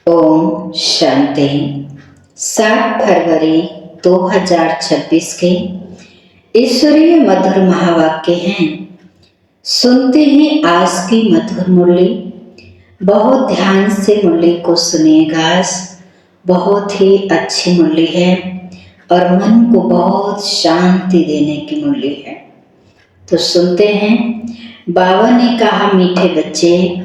ओम शांति। 7 फरवरी 2026 के ईश्वरीय मधुर महावाक्य हैं। सुनते हैं आज की मधुर मुरली। बहुत ध्यान से मुरली को सुनिएगा। बहुत ही अच्छी मुरली है और मन को बहुत शांति देने की मुरली है। तो सुनते हैं। बाबा ने कहा, मीठे बच्चे,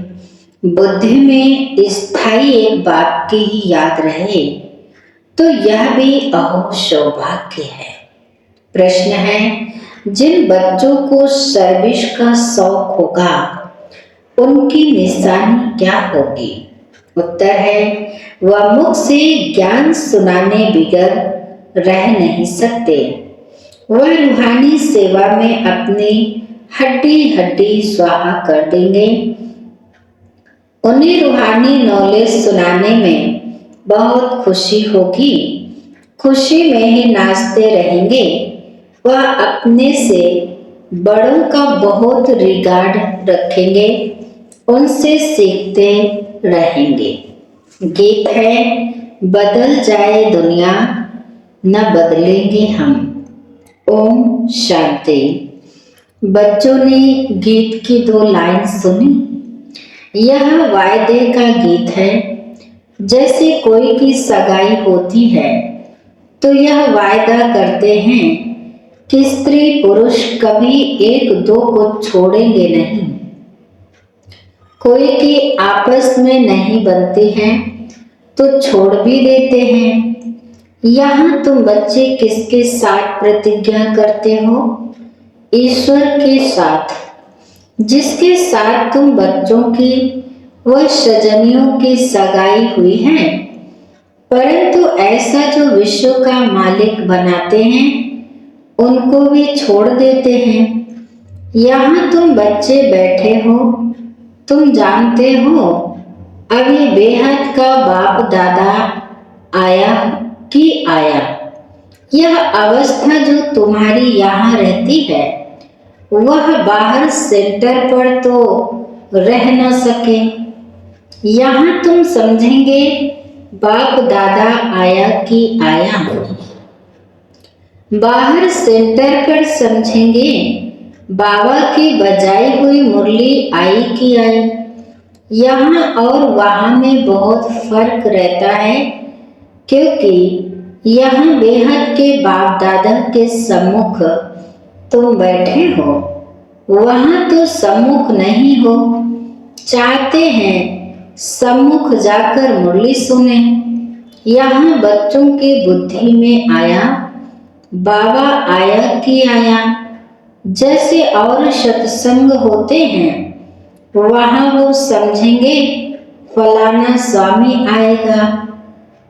बुद्धि में स्थायी एक बात की ही याद रहे तो यह भी अहो सौभाग्य है। प्रश्न है, जिन बच्चों को सर्विस का शौक होगा उनकी निशानी क्या होगी? उत्तर है, वह मुख से ज्ञान सुनाने बिगर रह नहीं सकते। वह रूहानी सेवा में अपनी हड्डी हड्डी स्वाहा कर देंगे। उन्हें रूहानी नॉलेज सुनाने में बहुत खुशी होगी। खुशी में ही नाचते रहेंगे। वह अपने से बड़ों का बहुत रिगार्ड रखेंगे, उनसे सीखते रहेंगे। गीत है, बदल जाए दुनिया न बदलेंगे हम। ओम शांति। बच्चों ने गीत की 2 लाइन सुनी। यह वायदे का गीत है। जैसे कोई की सगाई होती है तो यह वायदा करते हैं कि स्त्री पुरुष कभी एक दो को छोड़ेंगे नहीं। कोई की आपस में नहीं बनती हैं तो छोड़ भी देते हैं। यहाँ तुम बच्चे किसके साथ प्रतिज्ञा करते हो? ईश्वर के साथ, जिसके साथ तुम बच्चों की व सजनियों की सगाई हुई है। परंतु ऐसा जो विश्व का मालिक बनाते हैं उनको भी छोड़ देते हैं। यहाँ तुम बच्चे बैठे हो, तुम जानते हो अभी बेहद का बाप दादा आया कि आया। यह अवस्था जो तुम्हारी यहाँ रहती है वह बाहर सेंटर पर तो रह न सके। यहाँ तुम समझेंगे बाप दादा आया कि आया। बाहर सेंटर पर समझेंगे बाबा की बजाई हुई मुरली आई कि आई। यहाँ और वहाँ में बहुत फर्क रहता है, क्योंकि यहाँ बेहद के बाप दादा के सम्मुख तुम बैठे हो, वहाँ तो सम्मुख नहीं हो। चाहते हैं सम्मुख जाकर मुरली सुने। यहाँ बच्चों की बुद्धि में आया, बाबा आया कि आया। जैसे और सत्संग होते हैं वहाँ वो समझेंगे फलाना स्वामी आएगा।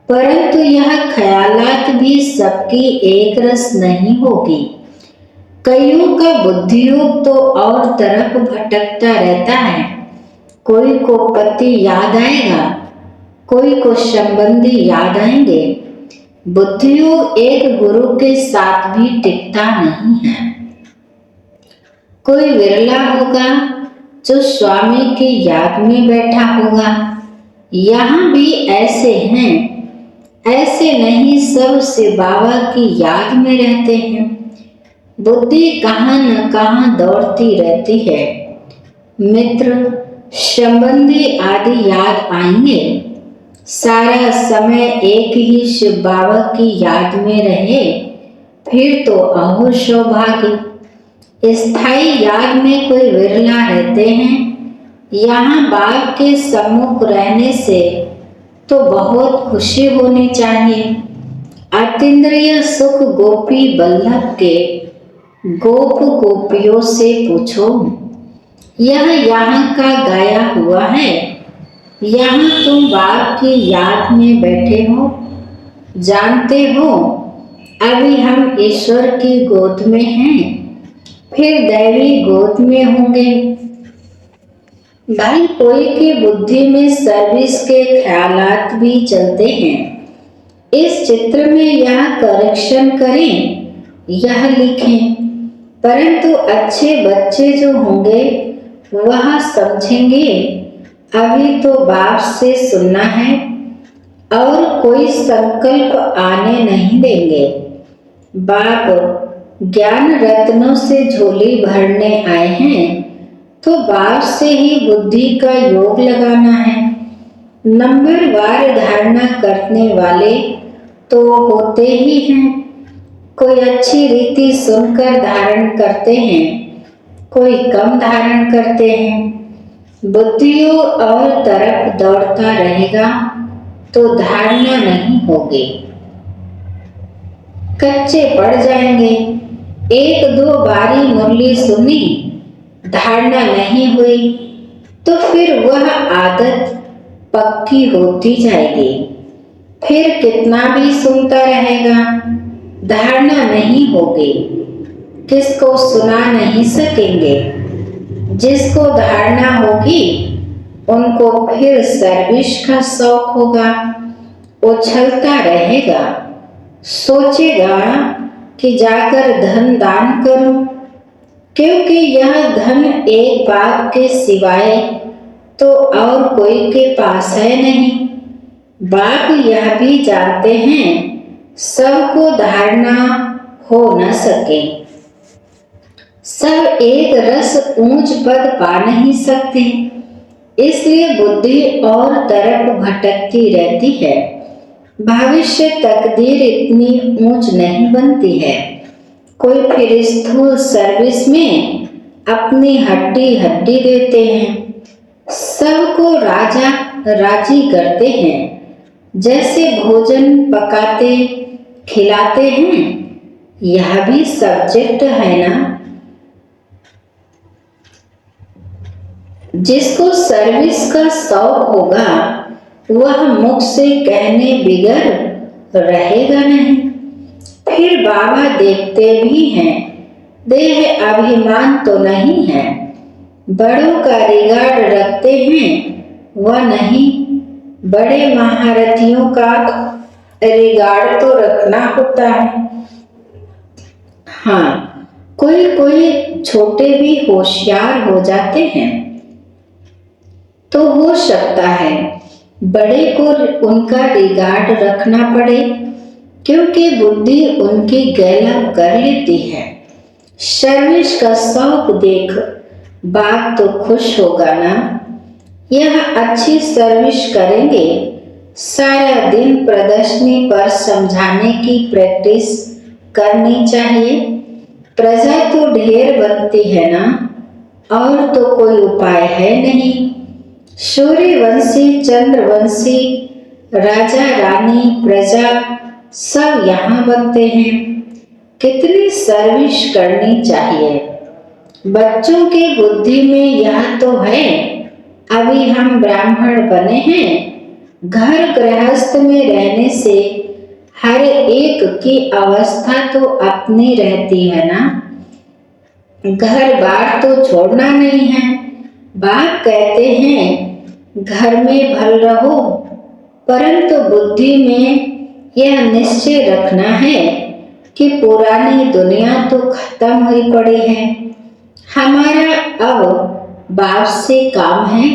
परंतु यह ख्यालात भी सबकी एक रस नहीं होगी। कईयों का बुद्धियोग तो और तरफ भटकता रहता है। कोई को पति याद आएगा, कोई को संबंधी याद आएंगे। बुद्धियोग एक गुरु के साथ भी टिकता नहीं है। कोई विरला होगा जो स्वामी की याद में बैठा होगा। यहाँ भी ऐसे हैं, ऐसे नहीं, सब से बाबा की याद में रहते हैं। बुद्धि कहाँ न कहाँ दौड़ती रहती है। मित्र संबंधी आदि याद आएंगे। सारा समय एक ही शिव बाबा की याद में रहे फिर तो अहो सौभाग्य। स्थायी याद में कोई विरला रहते हैं। यहाँ बाप के सम्मुख रहने से तो बहुत खुशी होनी चाहिए। अतीन्द्रिय सुख गोपी बल्लभ के गोप गोपियों से पूछो। यह यहाँ का गाया हुआ है। यहाँ तुम बाप की याद में बैठे हो। जानते हो अभी हम ईश्वर की गोद में हैं, फिर दैवी गोद में होंगे। भाई, कोई की बुद्धि में सर्विस के ख्यालात भी चलते हैं। इस चित्र में यह करेक्शन करें, यह लिखें। परंतु अच्छे बच्चे जो होंगे वह समझेंगे अभी तो बाप से सुनना है, और कोई संकल्प आने नहीं देंगे। बाप ज्ञान रत्नों से झोली भरने आए हैं, तो बाप से ही बुद्धि का योग लगाना है। नंबरवार धारणा करने वाले तो होते ही हैं। कोई अच्छी रीति सुनकर धारण करते हैं, कोई कम धारण करते हैं। बुद्धियों और तरफ दौड़ता रहेगा तो धारणा नहीं होगी, कच्चे पड़ जाएंगे। एक दो बारी मुरली सुनी, धारणा नहीं हुई, तो फिर वह आदत पक्की होती जाएगी। फिर कितना भी सुनता रहेगा, धारणा नहीं होगी, किसको सुना नहीं सकेंगे। जिसको धारणा होगी उनको फिर सर्विस का शौक होगा, उछलता रहेगा, सोचेगा कि जाकर धन दान करूं, क्योंकि यह धन एक बाप के सिवाय तो और कोई के पास है नहीं। बाप यह भी जानते हैं सबको धारणा हो न सके, सब एक रस ऊंच पद पा नहीं सकते, इसलिए बुद्धि और तरफ भटकती रहती है। भविष्य तकदीर इतनी ऊंच नहीं बनती है। कोई फिर स्थूल सर्विस में अपनी हड्डी हड्डी देते हैं, सबको राजा राजी करते हैं। जैसे भोजन पकाते खिलाते हैं, यह भी सब्जेक्ट है ना। जिसको सर्विस का शौक होगा वह मुख से कहने बिगर रहेगा नहीं। फिर बाबा देखते भी हैं, देह अभिमान तो नहीं है। बड़ों का रिगार्ड रखते हैं वह नहीं, बड़े महारथियों का रिगार्ड तो रखना होता है। हाँ, कोई कोई छोटे भी होशियार हो जाते हैं, तो हो सकता है बड़े को उनका रिगार्ड रखना पड़े, क्योंकि बुद्धि उनकी गैलअप कर लेती है। सर्विस का शौक देख बाप तो खुश होगा ना। यह अच्छी सर्विस करेंगे, सारा दिन प्रदर्शनी पर समझाने की प्रैक्टिस करनी चाहिए। प्रजा तो ढेर बनती है ना, और तो कोई उपाय है नहीं। सूर्यवंशी चंद्रवंशी राजा रानी प्रजा सब यहाँ बनते हैं। कितनी सर्विस करनी चाहिए। बच्चों की बुद्धि में यह तो है, अभी हम ब्राह्मण बने हैं, घर गृहस्थ में रहने से हर एक की अवस्था तो अपनी रहती है ना। घर बार तो छोड़ना नहीं है। बाप कहते हैं घर में भल रहो, परंतु बुद्धि में यह निश्चय रखना है कि पुरानी दुनिया तो खत्म हुई पड़ी है। हमारा अब बाप से काम है,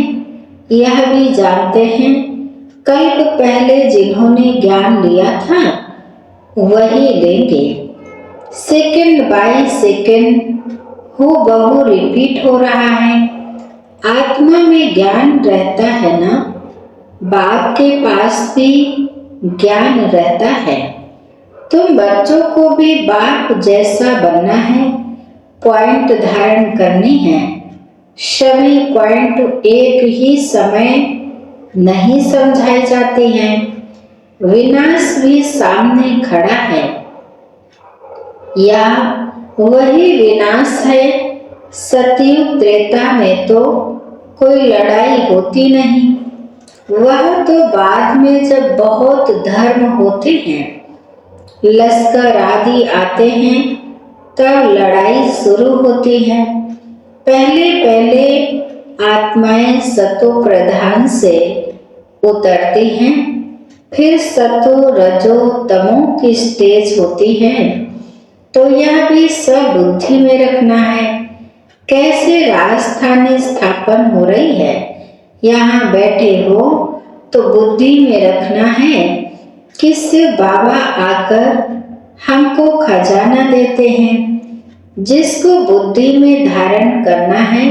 यह भी जानते हैं। कल्प पहले जिन्होंने ज्ञान लिया था वही लेंगे। सेकंड बाय सेकंड हूबहू रिपीट हो रहा है। आत्मा में ज्ञान रहता है ना, बाप के पास भी ज्ञान रहता है। तुम बच्चों को भी बाप जैसा बनना है, पॉइंट धारण करनी है। सभी पॉइंट एक ही समय नहीं समझाई जाती हैं। विनाश भी सामने खड़ा है, या वही विनाश है। सतयुग त्रेता में तो कोई लड़ाई होती नहीं, वह तो बाद में जब बहुत धर्म होते हैं, लश्कर आदि आते हैं, तब लड़ाई शुरू होती है। पहले पहले आत्माएं सतो प्रधान से उतरती हैं, फिर सतो रजो तमो की स्टेज होती है। तो यह भी सब बुद्धि में रखना है। कैसे राजधानी स्थापन हो रही है, यहाँ बैठे हो तो बुद्धि में रखना है कि सिर्फ बाबा आकर हमको खजाना देते हैं, जिसको बुद्धि में धारण करना है।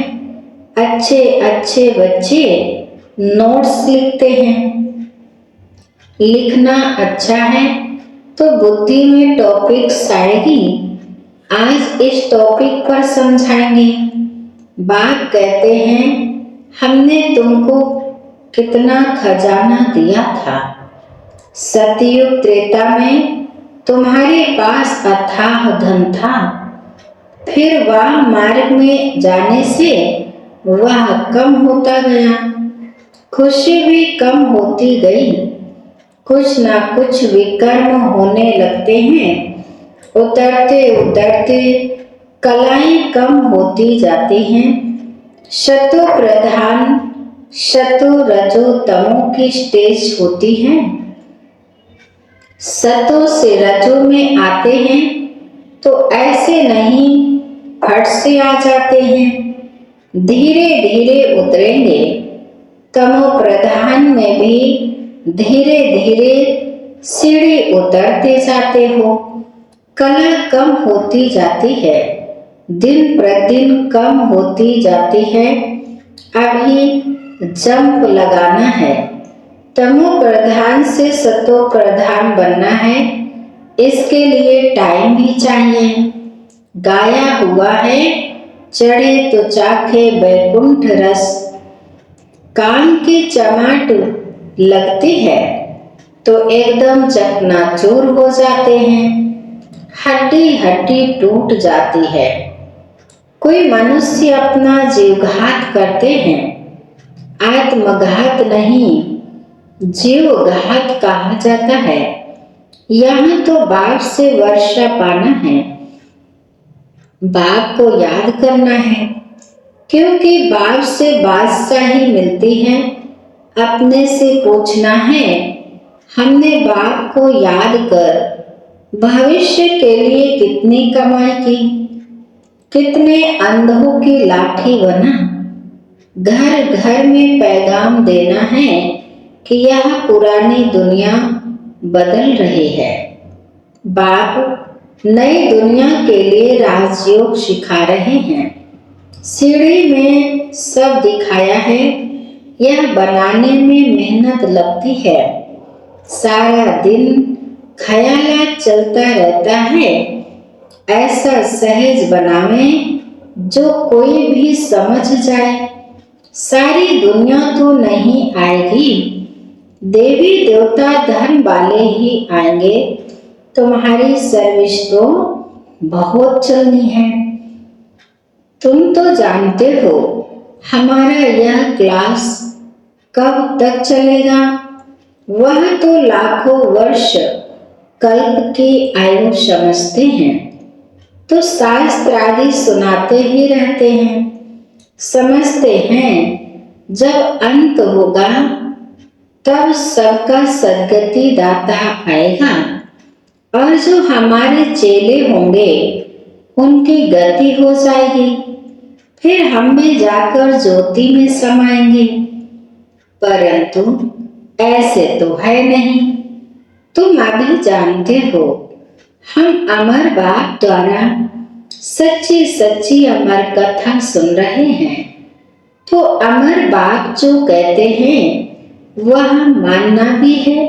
अच्छे अच्छे बच्चे नोट्स लिखते हैं। लिखना अच्छा है तो बुद्धि में टॉपिक्स आएगी। आज इस टॉपिक पर समझाएंगे। बाप कहते हैं, हमने तुमको कितना खजाना दिया था। सतयुग त्रेता में तुम्हारे पास अथाह धन था, फिर वह मार्ग में जाने से वह कम होता गया, खुशी भी कम होती गई। कुछ ना कुछ विकर्म होने लगते हैं। उतरते उतरते कलाएं कम होती जाती हैं। शतो प्रधान शतो रजो तमो की स्टेज होती है। सतों से रजो में आते हैं तो ऐसे नहीं फट से आ जाते हैं, धीरे धीरे उतरेंगे। तमो प्रधान में भी धीरे धीरे सीढ़ी उतरते जाते हो। कला कम होती जाती है, दिन प्रतिदिन कम होती जाती है। अभी जंप लगाना है। तमो प्रधान से सतो प्रधान बनना है, इसके लिए टाइम भी चाहिए। गाया हुआ है, चढ़े तो चाखे बैकुंठ रस। कान की चमाट लगती है तो एकदम चकनाचूर हो जाते हैं, हड्डी हड्डी टूट जाती है। कोई मनुष्य अपना जीवघात करते हैं, आत्मघात नहीं, जीवघात कहा जाता है। यहाँ तो बाप से वर्षा पाना है, बाप को याद करना है, क्योंकि बाप से बादशाही मिलती है। अपने से पूछना है, हमने बाप को याद कर भविष्य के लिए कितनी कमाई की, कितने अंधों की लाठी बना। घर घर में पैगाम देना है कि यह पुरानी दुनिया बदल रही है। बाप नई दुनिया के लिए राजयोग सिखा रहे हैं। सीढ़ी में सब दिखाया है, यह बनाने में मेहनत लगती है। सारा दिन ख्यालात चलता रहता है। ऐसा सहज बनावे जो कोई भी समझ जाए। सारी दुनिया तो नहीं आएगी, देवी देवता धर्म वाले ही आएंगे। तुम्हारी सर्विस तो बहुत चलनी है। तुम तो जानते हो हमारा यह क्लास कब तक चलेगा। वह तो लाखों वर्ष कल्प की आयु समझते हैं, तो शास्त्र आदि सुनाते ही रहते हैं। समझते हैं जब अंत होगा तब सबका सद्गति दाता आएगा, और जो हमारे चेले होंगे उनकी गति हो जाएगी। फिर हम भी जाकर ज्योति में समाएंगे। परंतु ऐसे तो है नहीं। तुम अभी जानते हो हम अमर बाप द्वारा सच्ची सच्ची अमर कथा सुन रहे हैं। तो अमर बाप जो कहते हैं वह मानना भी है।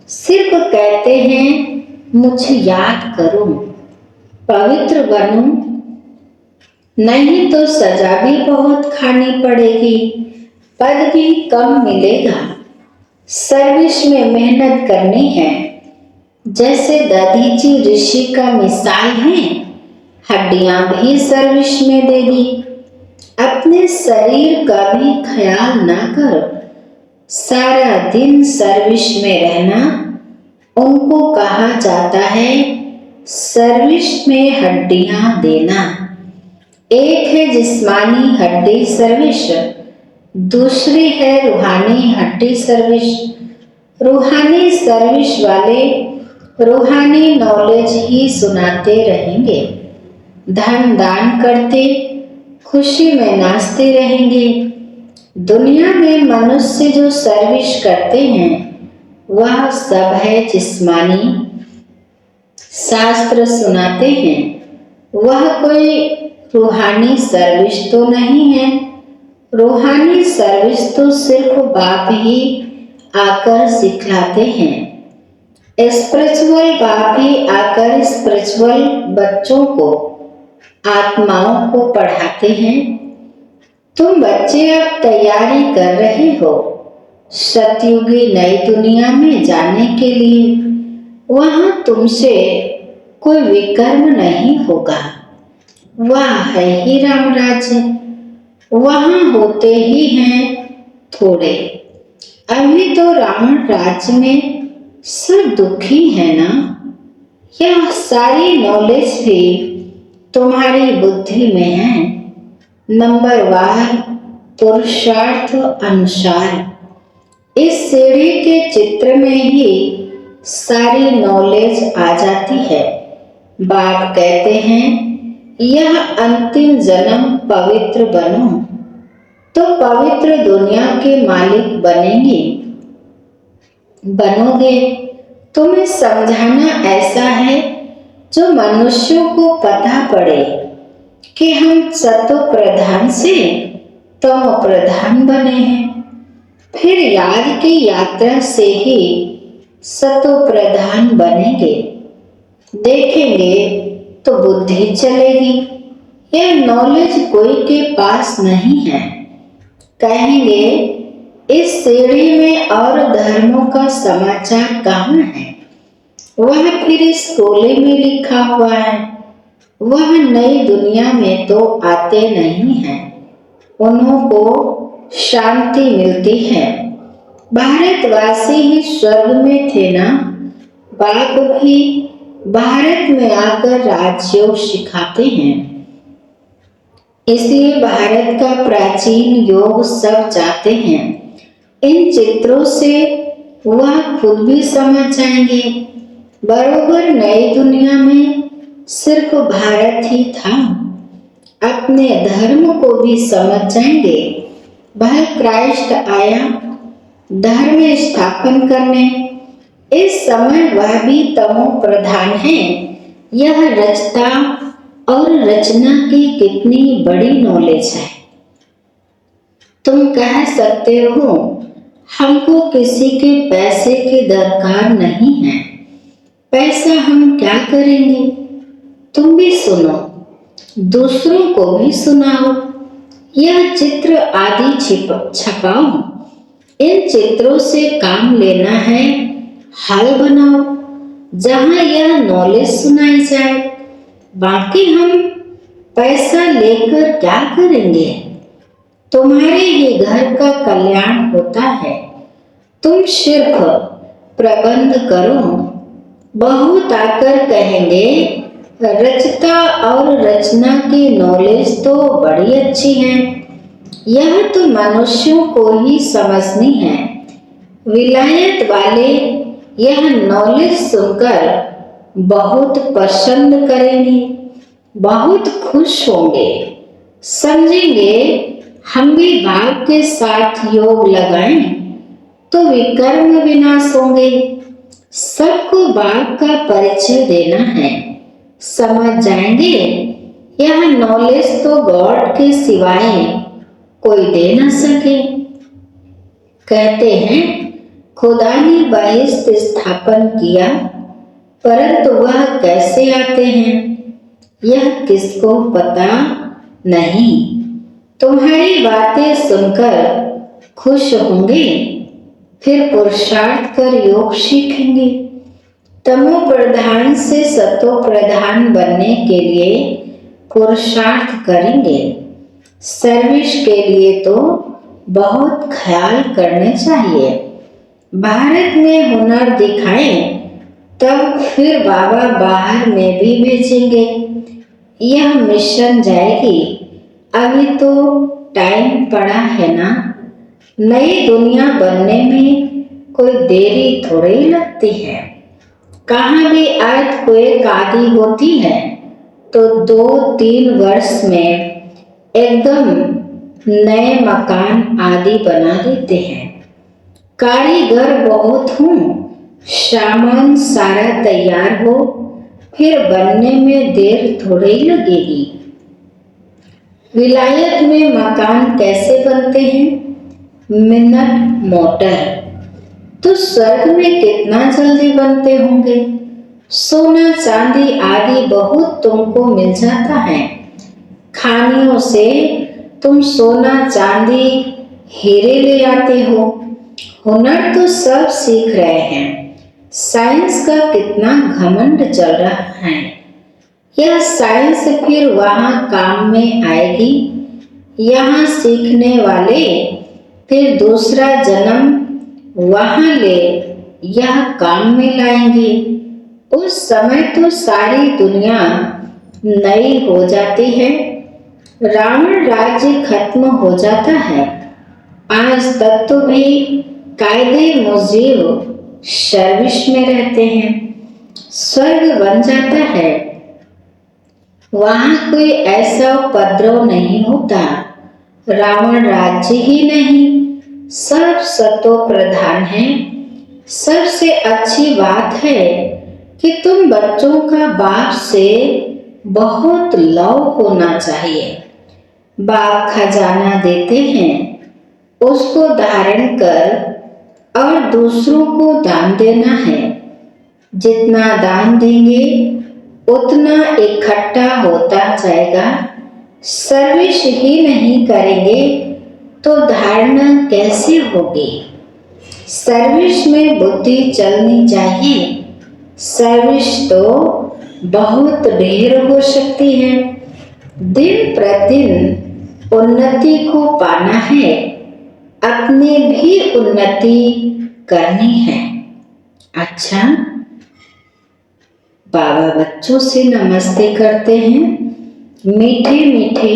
सिर्फ कहते हैं मुझे याद करो, पवित्र बनो, नहीं तो सजा भी बहुत खानी पड़ेगी, पद भी कम मिलेगा। सर्विस में मेहनत करनी है। जैसे दधीची ऋषि का मिसाल है, हड्डियां भी सर्विस में दे दी। अपने शरीर का भी ख्याल ना करो, सारा दिन सर्विस में रहना, उनको कहा जाता है सर्विस में हड्डियां देना। एक है जिस्मानी हड्डी सर्विस, दूसरी है रूहानी हड्डी सर्विस। रूहानी सर्विस वाले रूहानी नॉलेज ही सुनाते रहेंगे, धन दान करते खुशी में नाचते रहेंगे। दुनिया में मनुष्य जो सर्विस करते हैं वह सब है जिस्मानी। शास्त्र सुनाते हैं वह कोई रूहानी सर्विस तो नहीं है। रूहानी सर्विस तो सिर्फ बाप ही आकर सिखलाते हैं। स्पिरिचुअल बाप ही आकर स्पिरिचुअल बच्चों को, आत्माओं को पढ़ाते हैं। तुम बच्चे अब तैयारी कर रहे हो सतयुगी नई दुनिया में जाने के लिए। वहाँ तुमसे कोई विकर्म नहीं होगा। वह है ही राम राज्य। वहाँ होते ही हैं थोड़े। अभी तो रावण राज्य में सब दुखी है ना। यह सारी नॉलेज भी तुम्हारी बुद्धि में है। नंबरवार पुरुषार्थ अनुसार इस सीढ़ी के चित्र में ही सारी नॉलेज आ जाती है। बाप कहते हैं यह अंतिम जन्म पवित्र बनो तो पवित्र दुनिया के मालिक बनोगे। तुम्हें समझाना ऐसा है जो मनुष्यों को पता पड़े कि हम सतो प्रधान से तमो प्रधान बने हैं। फिर याद की यात्रा से ही सतो प्रधान बनेंगे। देखेंगे तो बुद्धि चलेगी। यह नॉलेज कोई के पास नहीं है। कहेंगे इस सीढ़ी में और धर्मों का समाचार कहाँ है। वह फिर इस गोले में लिखा हुआ है। वह नई दुनिया में तो आते नहीं हैं। उन्हों को शांति मिलती है। भारतवासी ही स्वर्ग में थे ना। बाप भी भारत में आकर राजयोग सिखाते हैं। इसलिए भारत का प्राचीन योग सब जाते हैं। इन चित्रों से वह खुद भी समझ जाएंगे। बरोबर नई दुनिया में सिर्फ भारत ही था। अपने धर्म को भी समझ जाएंगे। वह क्राइस्ट आया धर्म स्थापन करने। इस समय वह भी तमो प्रधान है। यह रचता और रचना की कितनी बड़ी नॉलेज है। तुम कह सकते हो हमको किसी के पैसे की दरकार नहीं है। पैसा हम क्या करेंगे। तुम भी सुनो, दूसरों को भी सुनाओ। यह चित्र आदि छपाओ। इन चित्रों से काम लेना है, हल बनाओ जहाँ यह नॉलेज सुनाई जाए। बाकी हम पैसा लेकर क्या करेंगे। तुम्हारे ही घर का कल्याण होता है। तुम सिर्फ प्रबंध करो। बहुत आकर कहेंगे रचता और रचना की नॉलेज तो बड़ी अच्छी है। यह तो मनुष्यों को ही समझनी है। विलायत वाले यह नॉलेज सुनकर बहुत पसंद करेंगे, बहुत खुश होंगे। समझेंगे हम भी बाप के साथ योग लगाएं तो विकर्म विनाश होंगे। सबको बाप का परिचय देना है। समझ जाएंगे यह नॉलेज तो गॉड के सिवाय कोई दे न सके। कहते हैं खुदा ने बहिष्ठ स्थापन किया, परंतु वह कैसे आते हैं यह किसको पता नहीं। तुम्हारी बातें सुनकर खुश होंगे, फिर पुरुषार्थ कर योग सीखेंगे। तमो प्रधान से सतो प्रधान बनने के लिए पुरुषार्थ करेंगे। सर्विस के लिए तो बहुत ख्याल करने चाहिए। भारत में हुनर दिखाएं तब फिर बाबा बाहर में भी भेजेंगे। यह मिशन जाएगी। अभी तो टाइम पड़ा है ना। नई दुनिया बनने में कोई देरी थोड़ी लगती है। कहाँ भी अर्थक्वेक आदि होती है तो 2-3 वर्ष में एकदम नए मकान आदि बना देते हैं। कारीगर बहुत हों, सामान सारा तैयार हो, फिर बनने में देर थोड़ी ही लगेगी। विलायत में मकान कैसे बनते हैं? Minute motor. तो स्वर्ग में कितना जल्दी बनते होंगे। सोना चांदी आदि बहुत तुमको मिल जाता है। खानियों से तुम सोना चांदी हीरे ले आते हो। हुनर तो सब सीख रहे हैं। साइंस का कितना घमंड चल रहा है। यह साइंस फिर वहाँ काम में आएगी। यहाँ सीखने वाले फिर दूसरा जन्म वहाँ ले यह काम में लाएंगे। उस समय तो सारी दुनिया नई हो जाती है। रावण राज्य खत्म हो जाता है। आज तक तो भी कायदे मुजीब सर्विस में रहते हैं। स्वर्ग बन जाता है। वहाँ कोई ऐसा उपद्रव नहीं होता। रावण राज्य ही नहीं, सब सतो प्रधान है। सबसे अच्छी बात है कि तुम बच्चों का बाप से बहुत लव होना चाहिए। बाप खजाना देते हैं, उसको धारण कर और दूसरों को दान देना है। जितना दान देंगे उतना इकट्ठा होता जाएगा। सर्विस ही नहीं करेंगे तो धारणा कैसे होगी। सर्विस में बुद्धि चलनी चाहिए। सर्विस तो बहुत ढेर हो सकती है। दिन प्रतिदिन उन्नति को पाना है, अपने भी उन्नति करनी है। अच्छा, बाबा बच्चों से नमस्ते करते हैं। मीठे मीठे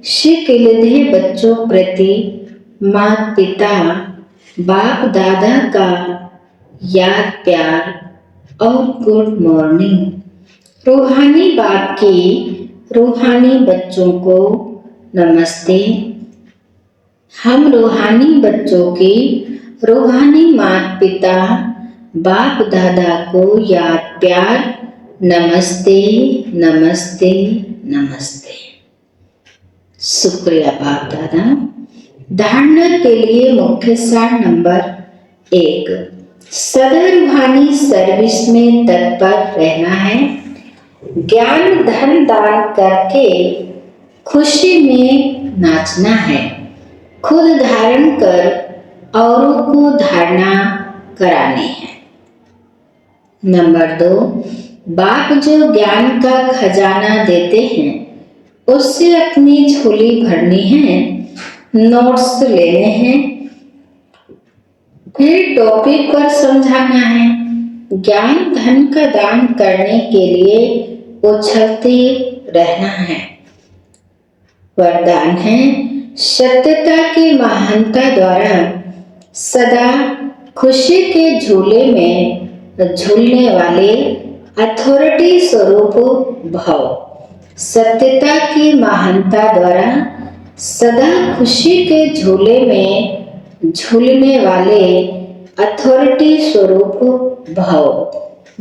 शिकलधे बच्चों प्रति माता पिता बाप दादा का याद प्यार और गुड मॉर्निंग। रूहानी बाप की रूहानी बच्चों को नमस्ते। हम रूहानी बच्चों की रूहानी माता पिता बाप दादा को याद प्यार नमस्ते नमस्ते नमस्ते। शुक्रिया बाप दादा। धारणा के लिए मुख्य सार नंबर 1, सदा रूहानी सर्विस में तत्पर रहना है। ज्ञान धन दान करके खुशी में नाचना है। खुद धारण कर औरों को धारणा करानी है। नंबर 2, बाप जो ज्ञान का खजाना देते हैं उससे अपनी झोली भरनी है, नोट्स लेने हैं, फिर टॉपिक पर समझाना है। ज्ञान धन का दान करने के लिए उछलते रहना है। वरदान है, सत्यता की महानता द्वारा सदा खुशी के झूले में झूलने वाले अथॉरिटी स्वरूप भव। सत्यता की महानता द्वारा सदा खुशी के झूले में झूलने वाले अथॉरिटी स्वरूप भव।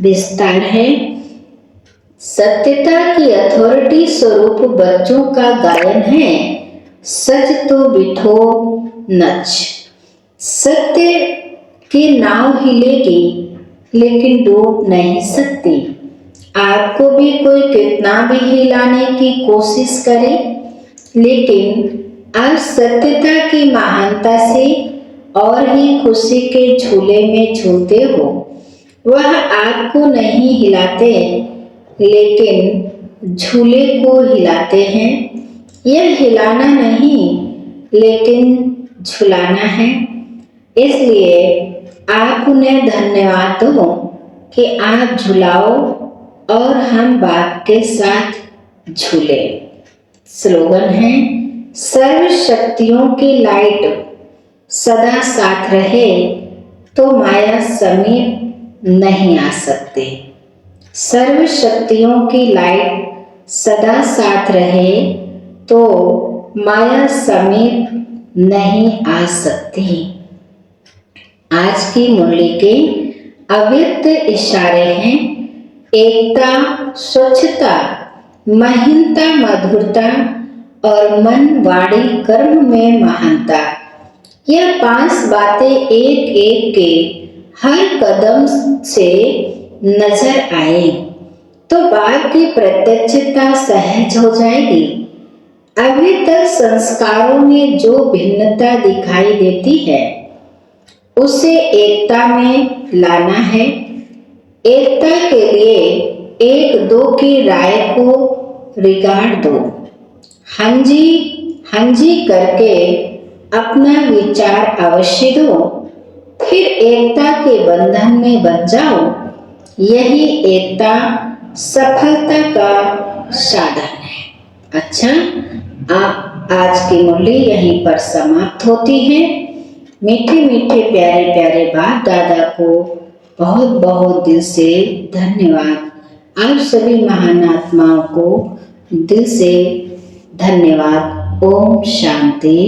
विस्तार है, सत्यता की अथॉरिटी स्वरूप बच्चों का गायन है। सच तो बिठो नच। सत्य की नाव हिलेगी लेकिन डूब नहीं सकती। आपको भी कोई कितना भी हिलाने की कोशिश करे, लेकिन आप सत्यता की महानता से और ही खुशी के झूले में झूलते हो। वह आपको नहीं हिलाते लेकिन झूले को हिलाते हैं। यह हिलाना नहीं लेकिन झुलाना है। इसलिए आप उन्हें धन्यवाद दो कि आप झुलाओ और हम बाप के साथ झूले। स्लोगन है, सर्व शक्तियों की लाइट सदा साथ रहे तो माया समीप नहीं आ सकती। सर्व शक्तियों की लाइट सदा साथ रहे तो माया समीप नहीं आ सकती। आज की मुरली के अव्यक्त इशारे हैं एकता, स्वच्छता, महीनता, मधुरता और मन, वाणी, कर्म में महानता। यह 5 बातें एक एक के हर कदम से नजर आए तो बात की प्रत्यक्षता सहज हो जाएगी। अभी तक संस्कारों में जो भिन्नता दिखाई देती है उसे एकता में लाना है। एकता के लिए एक दो की राय को रिगाड़ दो। हंजी करके अपना विचार अवश्य दो, फिर एकता के बंधन में बंध जाओ। यही एकता सफलता का साधन है। अच्छा, आज की मुरली यहीं पर समाप्त होती है। मीठे मीठे प्यारे प्यारे बाप दादा को बहुत बहुत दिल से धन्यवाद। आप सभी महान आत्माओं को दिल से धन्यवाद। ओम शांति।